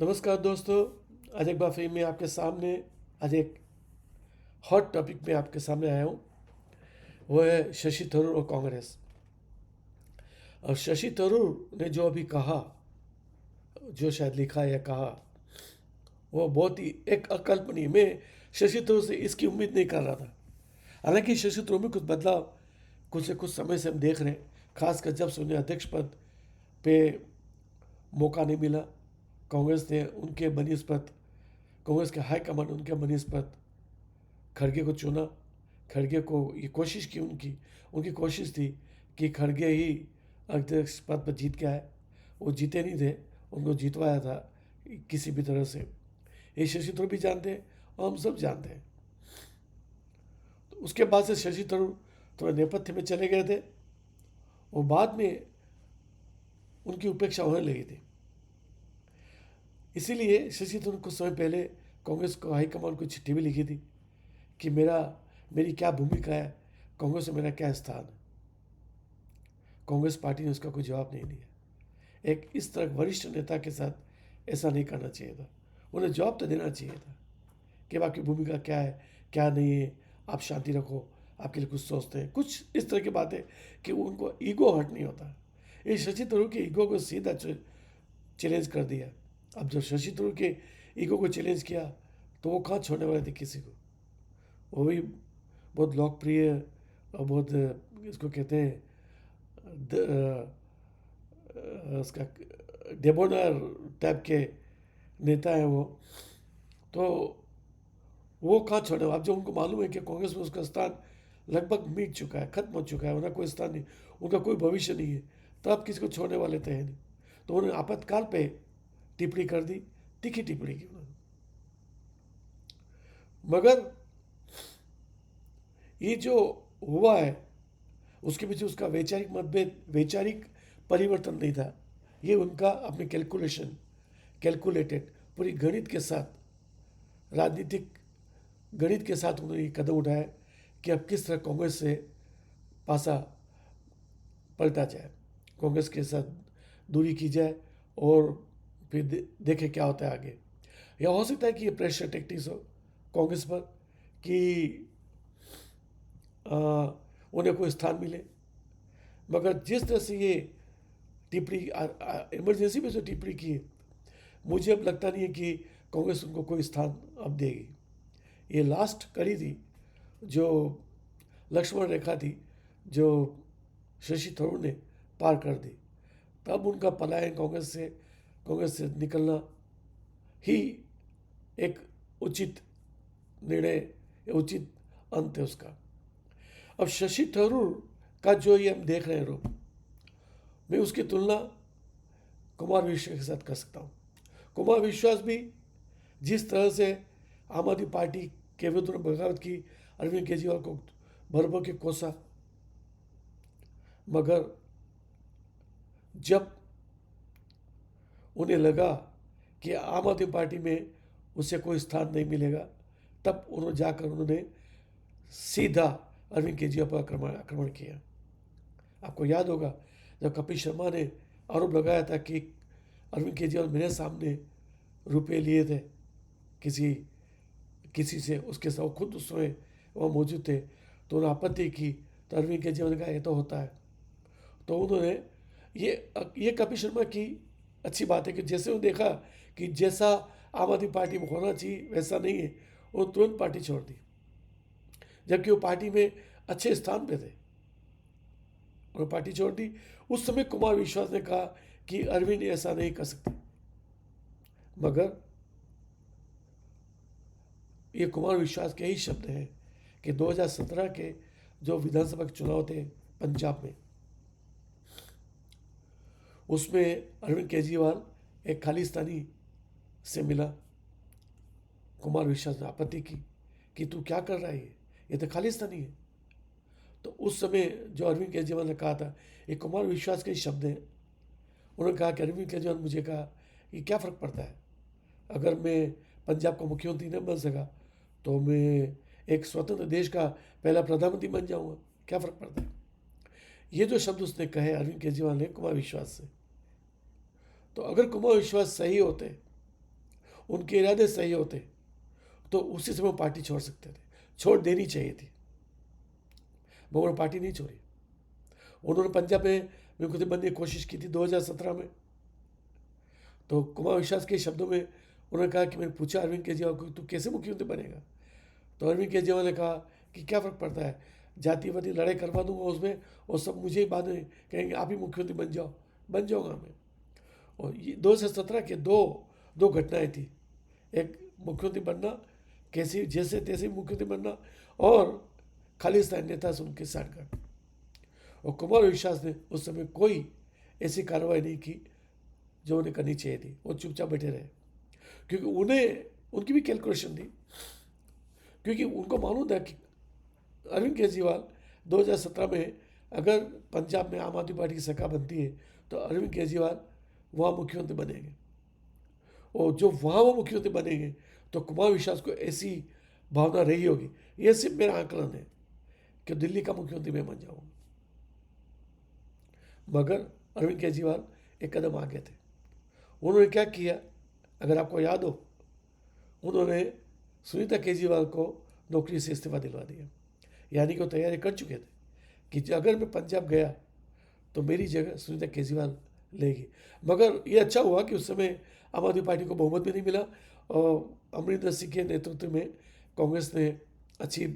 नमस्कार दोस्तों। आज एक बार फिर मैं आपके सामने आज एक हॉट टॉपिक में आपके सामने आया हूँ। वो है शशि थरूर और कांग्रेस। और शशि थरूर ने जो अभी कहा, जो शायद लिखा या कहा, वो बहुत ही एक अकल्पनीय। मैं शशि थरूर से इसकी उम्मीद नहीं कर रहा था। हालांकि शशि थरूर में कुछ बदलाव कुछ से कुछ समय से हम देख रहे हैं, खासकर जब से उन्हें अध्यक्ष पद पे मौका नहीं मिला। कांग्रेस ने उनके बनिस्पत, कांग्रेस के हाईकमान उनके बनिस्पत खड़गे को चुना। खड़गे को ये कोशिश की, उनकी उनकी कोशिश थी कि खड़गे ही अध्यक्ष पद पर जीत के आए। वो जीते नहीं थे, उनको जितवाया था किसी भी तरह से। ये शशि थरूर भी जानते हैं और हम सब जानते हैं। तो उसके बाद से शशि थरूर थोड़ा नेपथ्य में चले गए थे और बाद में उनकी उपेक्षा होने लगी थी। इसीलिए शशि थरूर कुछ समय पहले कांग्रेस को हाईकमान को चिट्ठी भी लिखी थी कि मेरी क्या भूमिका है, कांग्रेस में मेरा क्या स्थान है। कांग्रेस पार्टी ने उसका कोई जवाब नहीं दिया। एक इस तरह वरिष्ठ नेता के साथ ऐसा नहीं करना चाहिए था। उन्हें जवाब तो देना चाहिए था कि आपकी भूमिका क्या है, क्या नहीं है, आप शांति रखो, आपके लिए कुछ सोचते हैं, कुछ इस तरह की बातें कि उनको ईगो हर्ट नहीं होता। ये शशि थरूर के ईगो को सीधा चैलेंज कर दिया। अब जब शशि थरूर के ईगो को चैलेंज किया तो वो कहाँ छोड़ने वाले थे किसी को। वो भी बहुत लोकप्रिय और बहुत इसको कहते हैं उसका डेबोनर टाइप के नेता हैं वो। तो वो कहाँ छोड़े। अब जो उनको मालूम है कि कांग्रेस में उसका स्थान लगभग मिट चुका है, खत्म हो चुका है, उनका कोई स्थान नहीं, उनका कोई भविष्य नहीं है, तो अब किसी को छोड़ने वाले थे नहीं। तो उन्होंने आपातकाल पे टिप्पणी कर दी, तीखी टिप्पणी की उन्होंने। मगर ये जो हुआ है उसके पीछे उसका वैचारिक मतभेद, वैचारिक परिवर्तन नहीं था। ये उनका अपने कैलकुलेटेड पूरी गणित के साथ, राजनीतिक गणित के साथ उन्होंने ये कदम उठाया कि अब किस तरह कांग्रेस से पासा पलटा जाए, कांग्रेस के साथ दूरी की जाए और फिर देखे क्या होता है आगे। या हो सकता है कि ये प्रेशर टेक्टिक्स हो कांग्रेस पर कि उन्हें कोई स्थान मिले। मगर जिस तरह से ये टिप्पणी इमरजेंसी में जो टिप्पणी की है, मुझे अब लगता नहीं है कि कांग्रेस उनको कोई स्थान अब देगी। ये लास्ट कड़ी थी, जो लक्ष्मण रेखा थी, जो शशि थरूर ने पार कर दी। तब उनका पलायन कांग्रेस से निकलना ही एक उचित निर्णय, उचित अंत है उसका। अब शशि थरूर का जो ये हम देख रहे हैं रूप, मैं उसकी तुलना कुमार विश्वास के साथ कर सकता हूँ। कुमार विश्वास भी जिस तरह से आम आदमी पार्टी के विरुद्ध बगावत की, अरविंद केजरीवाल को भर भर के कोसा, मगर जब उन्हें लगा कि आम आदमी पार्टी में उसे कोई स्थान नहीं मिलेगा, तब उन्होंने जाकर उन्होंने सीधा अरविंद केजरीवाल पर आक्रमण किया। आपको याद होगा जब कपिल शर्मा ने आरोप लगाया था कि अरविंद केजरीवाल मेरे सामने रुपए लिए थे किसी किसी से, उसके साथ खुद उस समय वहाँ मौजूद थे, तो उन्होंने आपत्ति की। तो अरविंद केजरीवाल ने कहा ये तो होता है। तो उन्होंने ये कपिल शर्मा की अच्छी बात है कि जैसे उन्होंने देखा कि जैसा आम आदमी पार्टी में होना चाहिए वैसा नहीं है, वो तुरंत पार्टी छोड़ दी, जबकि वो पार्टी में अच्छे स्थान पे थे। उन्होंने पार्टी छोड़ दी। उस समय कुमार विश्वास ने कहा कि अरविंद ऐसा नहीं कर सकते। मगर ये कुमार विश्वास के ही शब्द हैं कि 2017 के जो विधानसभा के चुनाव थे पंजाब में, उसमें अरविंद केजरीवाल एक खालिस्तानी से मिला। कुमार विश्वास ने आपत्ति की कि तू क्या कर रहा है, ये तो खालिस्तानी है। तो उस समय जो अरविंद केजरीवाल ने कहा था, ये कुमार विश्वास के ही शब्द हैं। उन्होंने कहा कि अरविंद केजरीवाल मुझे कहा कि क्या फ़र्क पड़ता है, अगर मैं पंजाब का मुख्यमंत्री नहीं बन सका तो मैं एक स्वतंत्र देश का पहला प्रधानमंत्री बन जाऊंगा, क्या फ़र्क पड़ता है। ये जो शब्द उसने कहे अरविंद केजरीवाल ने कुमार विश्वास से, तो अगर कुमार विश्वास सही होते उनके इरादे सही होते तो उसी समय वो पार्टी छोड़ सकते थे, छोड़ देनी चाहिए थी, मगर उन्होंने पार्टी नहीं छोड़ी। उन्होंने पंजाब में मुख्यमंत्री बनने की कोशिश की थी 2017 में। तो कुमार विश्वास के शब्दों में उन्होंने कहा कि मैंने पूछा अरविंद केजरीवाल को, तू कैसे मुख्यमंत्री बनेगा? तो अरविंद केजरीवाल ने कहा कि क्या फ़र्क पड़ता है, जातिवादी लड़ाई करवा दूंगा उसमें, और सब मुझे ही बाद में कहेंगे आप ही मुख्यमंत्री बन जाओ, बन जाऊंगा मैं। और ये 2017 के दो दो घटनाएं थी, एक मुख्यमंत्री बनना, कैसी जैसे तैसे मुख्यमंत्री बनना, और खालिस्तानी नेता से उनके साथ करना। और कुमार विश्वास ने उस समय कोई ऐसी कार्रवाई नहीं की जो उन्हें करनी चाहिए थी, वो चुपचाप बैठे रहे, क्योंकि उन्हें उनकी भी कैलकुलेशन थी, क्योंकि उनको मालूम था कि अरविंद केजरीवाल 2017 में अगर पंजाब में आम आदमी पार्टी की सरकार बनती है तो अरविंद केजरीवाल वहाँ मुख्यमंत्री बनेंगे, और जो वहाँ वो मुख्यमंत्री बनेंगे तो कुमार विश्वास को ऐसी भावना रही होगी, ये सिर्फ मेरा आकलन है, कि दिल्ली का मुख्यमंत्री मैं बन जाऊँगा। मगर अरविंद केजरीवाल एक कदम आगे थे। उन्होंने क्या किया, अगर आपको याद हो, उन्होंने सुनीता केजरीवाल को नौकरी से इस्तीफा दिलवा दिया, यानी कि वो तैयारी कर चुके थे कि अगर मैं पंजाब गया तो मेरी जगह सुनीता केजरीवाल लेगी। मगर ये अच्छा हुआ कि उस समय आम आदमी पार्टी को बहुमत भी नहीं मिला, और अमरिंदर सिंह के नेतृत्व में कांग्रेस ने अच्छी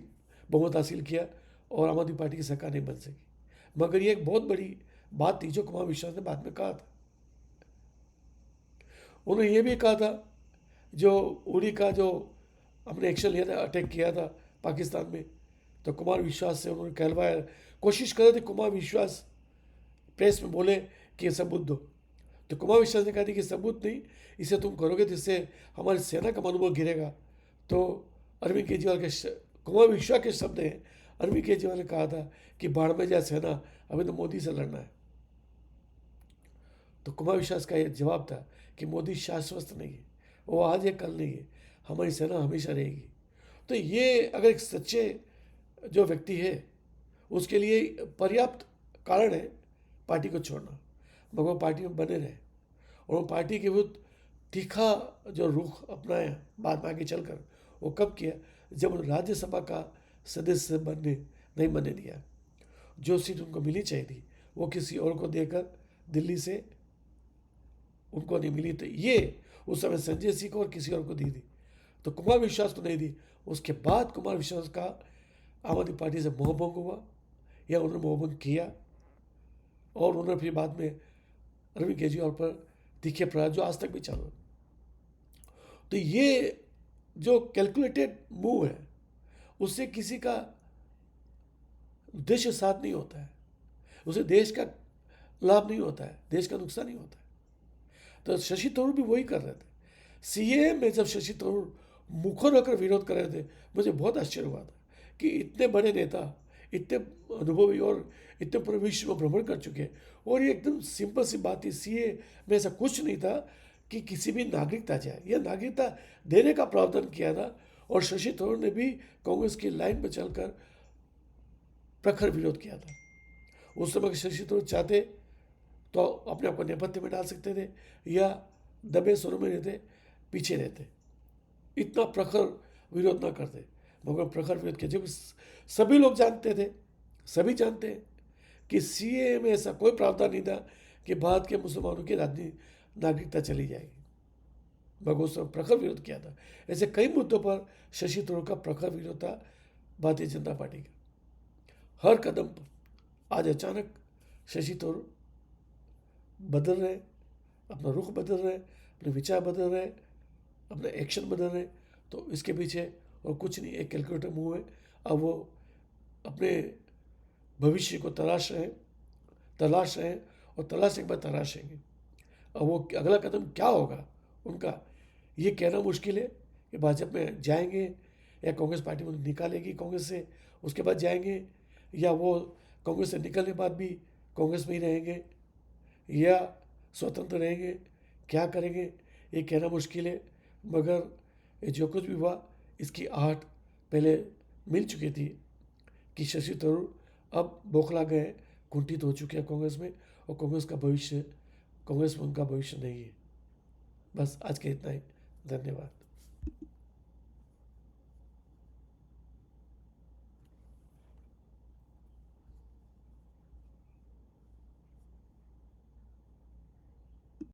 बहुमत हासिल किया और आम आदमी पार्टी की सरकार नहीं बन सकी। मगर ये एक बहुत बड़ी बात थी जो कुमार विश्वास ने बाद में कहा था। उन्होंने ये भी कहा था, जो उड़ी का जो हमने एक्शन लिया था, अटैक किया था पाकिस्तान में, तो कुमार विश्वास से उन्होंने कहलवाया, कोशिश कर रहे थे कुमार विश्वास प्रेस में बोले कि सबूत दो, तो कुमार विश्वास ने कहा कि सबूत नहीं, इसे तुम करोगे जिससे हमारी सेना का मनोबल गिरेगा। तो अरविंद केजरीवाल के कुमार विश्वास के शब्द हैं, अरविंद केजरीवाल ने कहा था कि बाढ़ में जाए सेना, अभी तो मोदी से लड़ना है। तो कुमार विश्वास का यह जवाब था कि मोदी शाश्वत नहीं है, वो आज है कल नहीं है, हमारी सेना हमेशा रहेगी। तो ये अगर एक सच्चे जो व्यक्ति है उसके लिए पर्याप्त कारण है पार्टी को छोड़ना, मगर वो पार्टी में बने रहे, और वो पार्टी के विरुद्ध तीखा जो रुख अपनाया बाद में आगे चलकर, वो कब किया, जब उन्हें राज्यसभा का सदस्य बनने नहीं बनने दिया। जो सीट उनको मिली चाहिए थी वो किसी और को देकर दिल्ली से उनको नहीं मिली, तो ये उस समय संजय सिंह को और किसी और को दी थी, तो कुमार विश्वास को नहीं दी। उसके बाद कुमार विश्वास का आम आदमी पार्टी से मोहभंग हुआ, या उन्होंने मोहभंग किया, और उन्होंने फिर बाद में अरविंद केजरीवाल पर तीखे प्रहार जो आज तक भी चालू है। तो ये जो कैलकुलेटेड मूव है उससे किसी का उद्देश्य साथ नहीं होता है, उसे देश का लाभ नहीं होता है, देश का नुकसान नहीं होता है। तो शशि थरूर भी वही कर रहे थे। सीए में जब शशि थरूर मुखर होकर विरोध कर रहे थे, मुझे बहुत आश्चर्य हुआ था कि इतने बड़े नेता, इतने अनुभवी और इतने पूरे विश्व में भ्रमण कर चुके, और ये एकदम सिंपल सी बात थी, सीए में ऐसा कुछ नहीं था कि किसी भी नागरिकता जाए, यह नागरिकता देने का प्रावधान किया था। और शशि थरूर ने भी कांग्रेस की लाइन पर चलकर प्रखर विरोध किया था। उस समय शशि थरूर चाहते तो अपने आप को नेपथ्य में डाल सकते थे, या दबे स्वरों में रहते, पीछे रहते, इतना प्रखर विरोध ना करते, मगर प्रखर विरोध किया। जब सभी लोग जानते थे, सभी जानते हैं कि सीए में ऐसा कोई प्रावधान नहीं था कि भारत के मुसलमानों की नागरिकता चली जाएगी, मगर उस समय प्रखर विरोध किया था। ऐसे कई मुद्दों पर शशि थरूर का प्रखर विरोध था भारतीय जनता पार्टी का। हर कदम पर आज अचानक शशि थरूर बदल रहे, अपना रुख बदल रहे, अपने विचार बदल रहे, अपना एक्शन बदल रहे, तो इसके पीछे और कुछ नहीं, एक कैलकुलेटर मूव है। अब वो अपने भविष्य को तलाश रहे हैं, और तलाशने के बाद तराशेंगे। अब वो अगला कदम क्या होगा उनका, ये कहना मुश्किल है कि भाजपा में जाएंगे या कांग्रेस पार्टी में निकालेगी कांग्रेस से, उसके बाद जाएंगे, या वो कांग्रेस से निकलने के बाद भी कांग्रेस में ही रहेंगे, या स्वतंत्र रहेंगे, क्या करेंगे ये कहना मुश्किल है। मगर ये जो कुछ भी हुआ, इसकी आहट पहले मिल चुकी थी कि शशि थरूर अब बौखला गए, कुंठित हो चुके हैं कांग्रेस में, और कांग्रेस में उनका भविष्य नहीं है। बस आज के इतना ही। धन्यवाद।